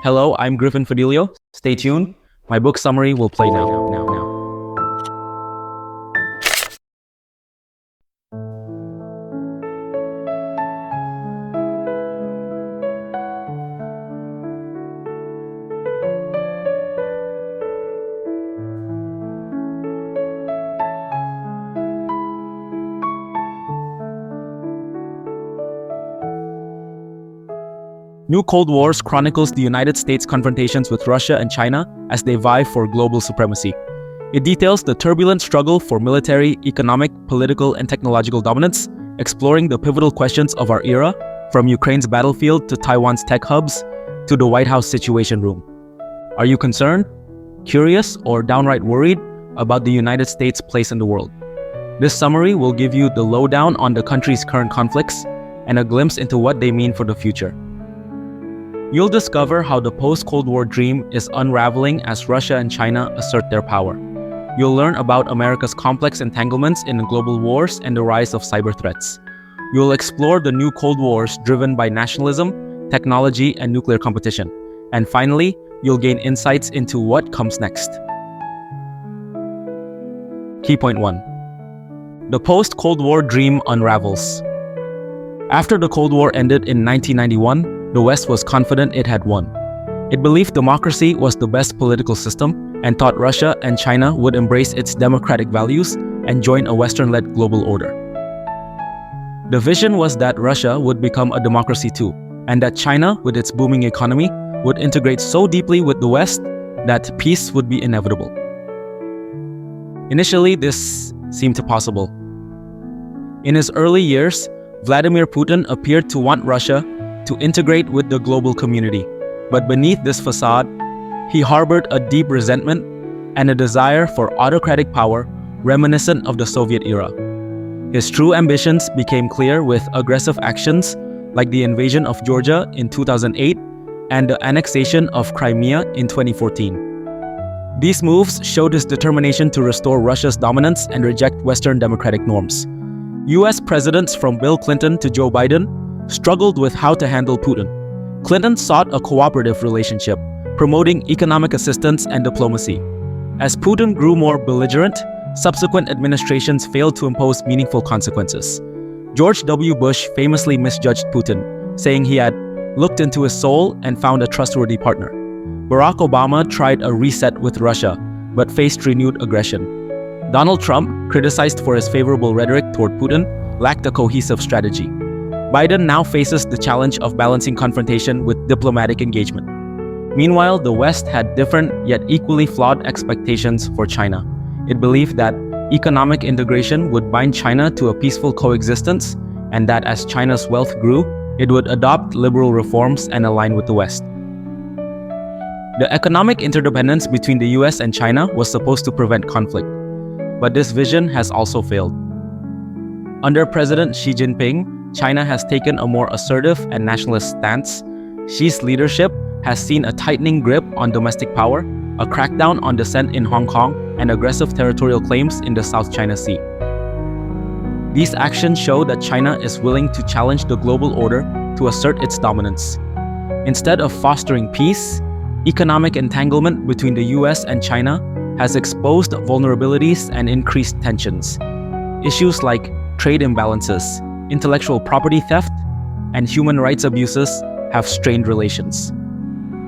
Hello, I'm Griffin Fidelio. Stay tuned. My book summary will play now. New Cold Wars chronicles the United States' confrontations with Russia and China as they vie for global supremacy. It details the turbulent struggle for military, economic, political, and technological dominance, exploring the pivotal questions of our era, from Ukraine's battlefield to Taiwan's tech hubs to the White House Situation Room. Are you concerned, curious, or downright worried about the United States' place in the world? This summary will give you the lowdown on the country's current conflicts and a glimpse into what they mean for the future. You'll discover how the post-Cold War dream is unraveling as Russia and China assert their power. You'll learn about America's complex entanglements in global wars and the rise of cyber threats. You'll explore the new Cold Wars driven by nationalism, technology, and nuclear competition. And finally, you'll gain insights into what comes next. Key point 1. The post-Cold War dream unravels. After the Cold War ended in 1991, the West was confident it had won. It believed democracy was the best political system and thought Russia and China would embrace its democratic values and join a Western-led global order. The vision was that Russia would become a democracy too, and that China, with its booming economy, would integrate so deeply with the West that peace would be inevitable. Initially, this seemed possible. In his early years, Vladimir Putin appeared to want Russia to integrate with the global community. But beneath this facade, he harbored a deep resentment and a desire for autocratic power reminiscent of the Soviet era. His true ambitions became clear with aggressive actions like the invasion of Georgia in 2008 and the annexation of Crimea in 2014. These moves showed his determination to restore Russia's dominance and reject Western democratic norms. US presidents from Bill Clinton to Joe Biden struggled with how to handle Putin. Clinton sought a cooperative relationship, promoting economic assistance and diplomacy. As Putin grew more belligerent, subsequent administrations failed to impose meaningful consequences. George W. Bush famously misjudged Putin, saying he had looked into his soul and found a trustworthy partner. Barack Obama tried a reset with Russia, but faced renewed aggression. Donald Trump, criticized for his favorable rhetoric toward Putin, lacked a cohesive strategy. Biden now faces the challenge of balancing confrontation with diplomatic engagement. Meanwhile, the West had different yet equally flawed expectations for China. It believed that economic integration would bind China to a peaceful coexistence, and that as China's wealth grew, it would adopt liberal reforms and align with the West. The economic interdependence between the US and China was supposed to prevent conflict, but this vision has also failed. Under President Xi Jinping, China has taken a more assertive and nationalist stance. Xi's leadership has seen a tightening grip on domestic power, a crackdown on dissent in Hong Kong, and aggressive territorial claims in the South China Sea. These actions show that China is willing to challenge the global order to assert its dominance. Instead of fostering peace, economic entanglement between the US and China has exposed vulnerabilities and increased tensions. Issues like trade imbalances, intellectual property theft, and human rights abuses have strained relations.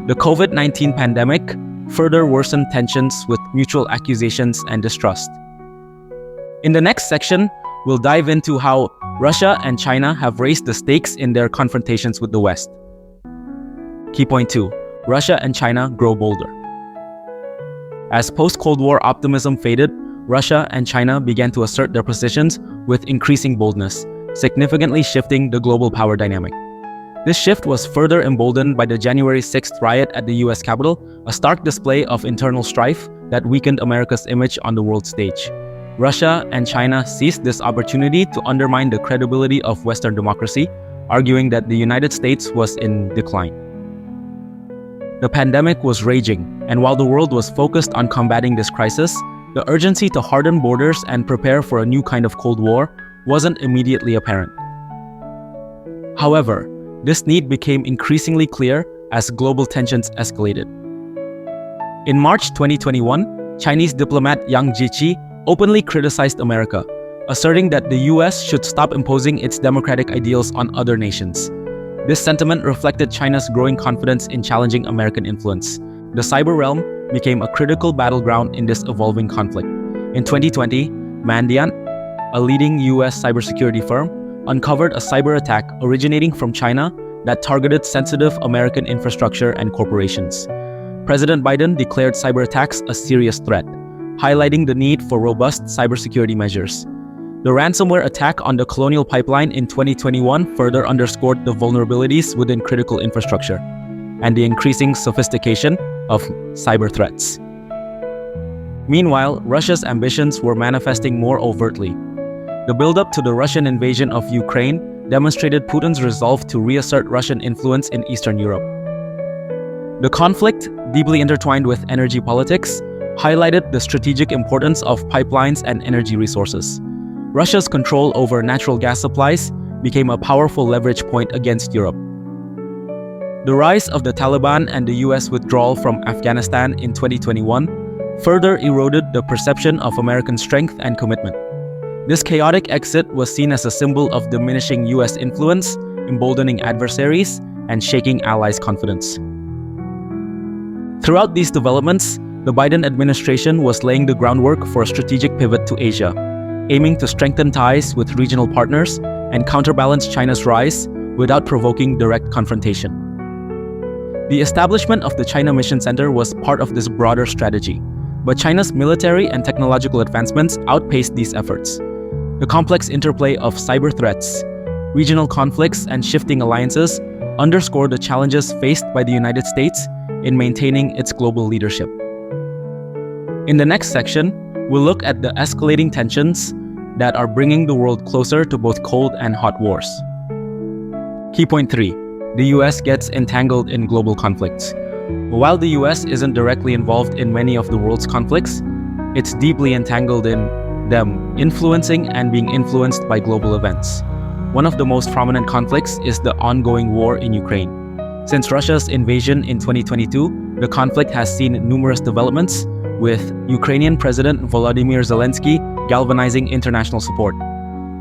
The COVID-19 pandemic further worsened tensions with mutual accusations and distrust. In the next section, we'll dive into how Russia and China have raised the stakes in their confrontations with the West. Key point 2. Russia and China grow bolder. As post-Cold War optimism faded, Russia and China began to assert their positions with increasing boldness, significantly shifting the global power dynamic. This shift was further emboldened by the January 6th riot at the US Capitol, a stark display of internal strife that weakened America's image on the world stage. Russia and China seized this opportunity to undermine the credibility of Western democracy, arguing that the United States was in decline. The pandemic was raging, and while the world was focused on combating this crisis, the urgency to harden borders and prepare for a new kind of Cold War wasn't immediately apparent. However, this need became increasingly clear as global tensions escalated. In March 2021, Chinese diplomat Yang Jiechi openly criticized America, asserting that the US should stop imposing its democratic ideals on other nations. This sentiment reflected China's growing confidence in challenging American influence. The cyber realm became a critical battleground in this evolving conflict. In 2020, Mandiant, a leading US cybersecurity firm, uncovered a cyber attack originating from China that targeted sensitive American infrastructure and corporations. President Biden declared cyber attacks a serious threat, highlighting the need for robust cybersecurity measures. The ransomware attack on the Colonial Pipeline in 2021 further underscored the vulnerabilities within critical infrastructure and the increasing sophistication of cyber threats. Meanwhile, Russia's ambitions were manifesting more overtly. The build-up to the Russian invasion of Ukraine demonstrated Putin's resolve to reassert Russian influence in Eastern Europe. The conflict, deeply intertwined with energy politics, highlighted the strategic importance of pipelines and energy resources. Russia's control over natural gas supplies became a powerful leverage point against Europe. The rise of the Taliban and the US withdrawal from Afghanistan in 2021 further eroded the perception of American strength and commitment. This chaotic exit was seen as a symbol of diminishing US influence, emboldening adversaries, and shaking allies' confidence. Throughout these developments, the Biden administration was laying the groundwork for a strategic pivot to Asia, aiming to strengthen ties with regional partners and counterbalance China's rise without provoking direct confrontation. The establishment of the China Mission Center was part of this broader strategy, but China's military and technological advancements outpaced these efforts. The complex interplay of cyber threats, regional conflicts, and shifting alliances underscore the challenges faced by the United States in maintaining its global leadership. In the next section, we'll look at the escalating tensions that are bringing the world closer to both cold and hot wars. Key point 3. The US gets entangled in global conflicts. While the US isn't directly involved in many of the world's conflicts, it's deeply entangled in them, influencing and being influenced by global events. One of the most prominent conflicts is the ongoing war in Ukraine. Since Russia's invasion in 2022, the conflict has seen numerous developments, with Ukrainian President Volodymyr Zelensky galvanizing international support.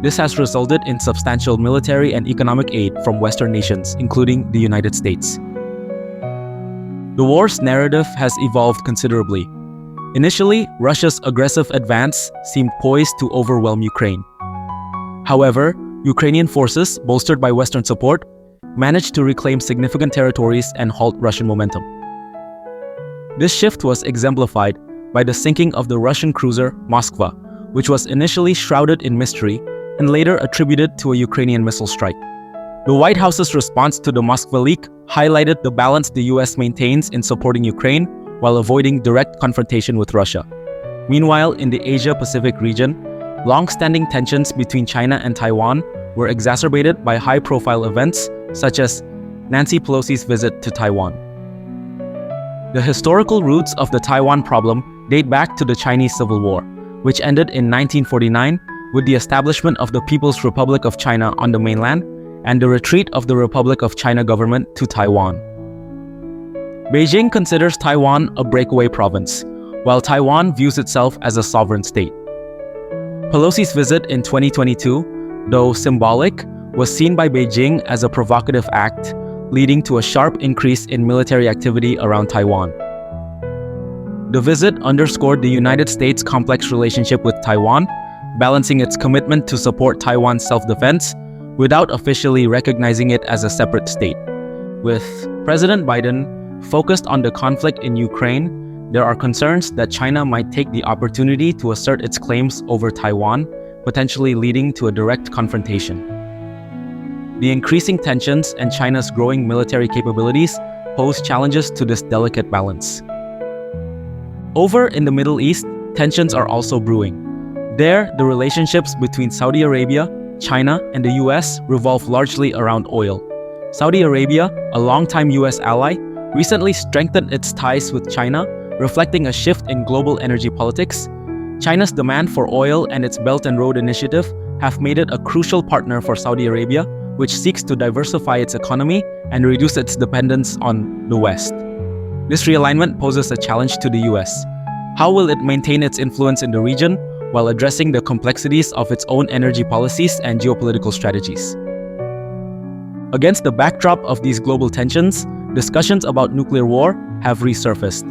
This has resulted in substantial military and economic aid from Western nations, including the United States. The war's narrative has evolved considerably. Initially, Russia's aggressive advance seemed poised to overwhelm Ukraine. However, Ukrainian forces, bolstered by Western support, managed to reclaim significant territories and halt Russian momentum. This shift was exemplified by the sinking of the Russian cruiser Moskva, which was initially shrouded in mystery and later attributed to a Ukrainian missile strike. The White House's response to the Moskva leak highlighted the balance the US maintains in supporting Ukraine while avoiding direct confrontation with Russia. Meanwhile, in the Asia-Pacific region, long-standing tensions between China and Taiwan were exacerbated by high-profile events such as Nancy Pelosi's visit to Taiwan. The historical roots of the Taiwan problem date back to the Chinese Civil War, which ended in 1949 with the establishment of the People's Republic of China on the mainland and the retreat of the Republic of China government to Taiwan. Beijing considers Taiwan a breakaway province, while Taiwan views itself as a sovereign state. Pelosi's visit in 2022, though symbolic, was seen by Beijing as a provocative act, leading to a sharp increase in military activity around Taiwan. The visit underscored the United States' complex relationship with Taiwan, balancing its commitment to support Taiwan's self-defense without officially recognizing it as a separate state. With President Biden focused on the conflict in Ukraine, there are concerns that China might take the opportunity to assert its claims over Taiwan, potentially leading to a direct confrontation. The increasing tensions and China's growing military capabilities pose challenges to this delicate balance. Over in the Middle East, tensions are also brewing. There, the relationships between Saudi Arabia, China, and the US revolve largely around oil. Saudi Arabia, a longtime US ally, recently strengthened its ties with China, reflecting a shift in global energy politics. China's demand for oil and its Belt and Road Initiative have made it a crucial partner for Saudi Arabia, which seeks to diversify its economy and reduce its dependence on the West. This realignment poses a challenge to the US. How will it maintain its influence in the region while addressing the complexities of its own energy policies and geopolitical strategies? Against the backdrop of these global tensions, discussions about nuclear war have resurfaced.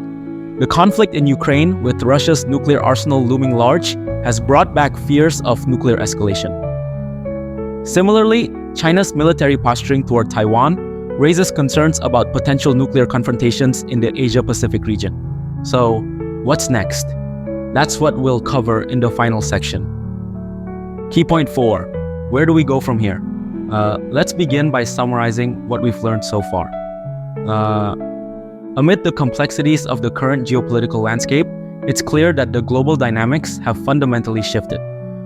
The conflict in Ukraine, with Russia's nuclear arsenal looming large, has brought back fears of nuclear escalation. Similarly, China's military posturing toward Taiwan raises concerns about potential nuclear confrontations in the Asia-Pacific region. So, what's next? That's what we'll cover in the final section. Key point 4. Where do we go from here? Let's begin by summarizing what we've learned so far. Amid the complexities of the current geopolitical landscape, it's clear that the global dynamics have fundamentally shifted.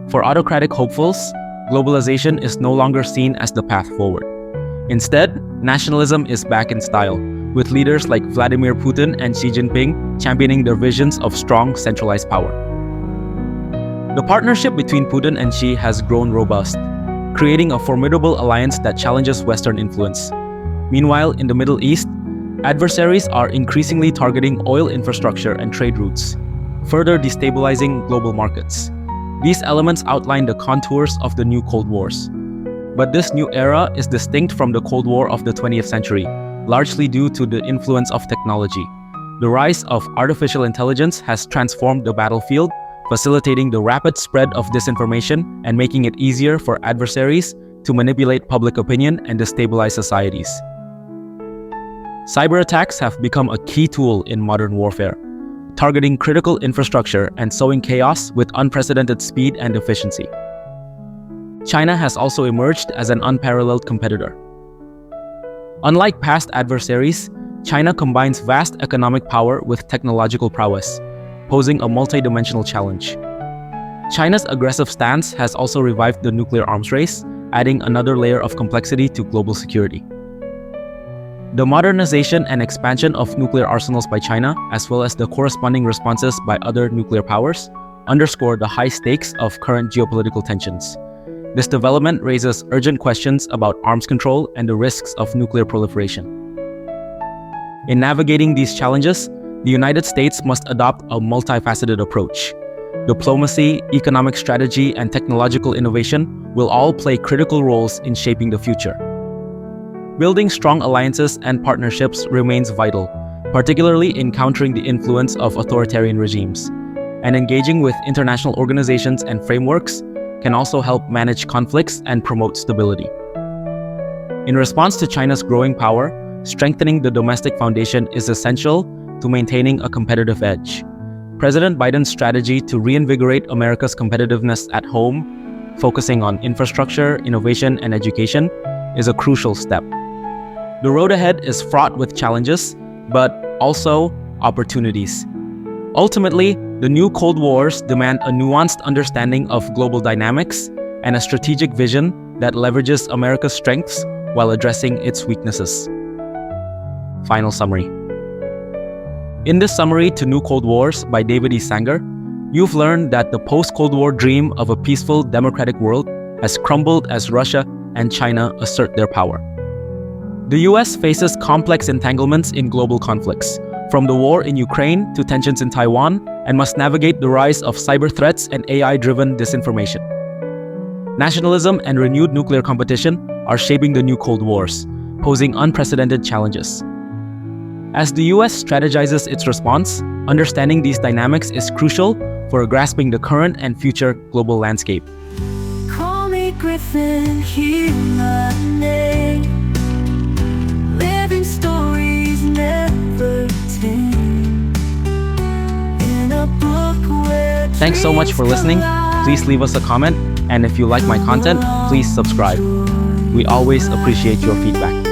For autocratic hopefuls, globalization is no longer seen as the path forward. Instead, nationalism is back in style, with leaders like Vladimir Putin and Xi Jinping championing their visions of strong, centralized power. The partnership between Putin and Xi has grown robust, creating a formidable alliance that challenges Western influence. Meanwhile, in the Middle East, adversaries are increasingly targeting oil infrastructure and trade routes, further destabilizing global markets. These elements outline the contours of the new Cold Wars. But this new era is distinct from the Cold War of the 20th century, largely due to the influence of technology. The rise of artificial intelligence has transformed the battlefield, facilitating the rapid spread of disinformation and making it easier for adversaries to manipulate public opinion and destabilize societies. Cyber attacks have become a key tool in modern warfare, targeting critical infrastructure and sowing chaos with unprecedented speed and efficiency. China has also emerged as an unparalleled competitor. Unlike past adversaries, China combines vast economic power with technological prowess, posing a multidimensional challenge. China's aggressive stance has also revived the nuclear arms race, adding another layer of complexity to global security. The modernization and expansion of nuclear arsenals by China, as well as the corresponding responses by other nuclear powers, underscore the high stakes of current geopolitical tensions. This development raises urgent questions about arms control and the risks of nuclear proliferation. In navigating these challenges, the United States must adopt a multifaceted approach. Diplomacy, economic strategy, and technological innovation will all play critical roles in shaping the future. Building strong alliances and partnerships remains vital, particularly in countering the influence of authoritarian regimes. And engaging with international organizations and frameworks can also help manage conflicts and promote stability. In response to China's growing power, strengthening the domestic foundation is essential to maintaining a competitive edge. President Biden's strategy to reinvigorate America's competitiveness at home, focusing on infrastructure, innovation, and education, is a crucial step. The road ahead is fraught with challenges, but also opportunities. Ultimately, the new Cold Wars demand a nuanced understanding of global dynamics and a strategic vision that leverages America's strengths while addressing its weaknesses. Final summary. In this summary to New Cold Wars by David E. Sanger, you've learned that the post-Cold War dream of a peaceful, democratic world has crumbled as Russia and China assert their power. The US faces complex entanglements in global conflicts, from the war in Ukraine to tensions in Taiwan, and must navigate the rise of cyber threats and AI-driven disinformation. Nationalism and renewed nuclear competition are shaping the new Cold Wars, posing unprecedented challenges. As the US strategizes its response, understanding these dynamics is crucial for grasping the current and future global landscape. Call me Griffin, hear my name. Living stories never tame. In a book where Thanks so much for listening. Please leave us a comment, and if you like my content, please subscribe. We always appreciate your feedback.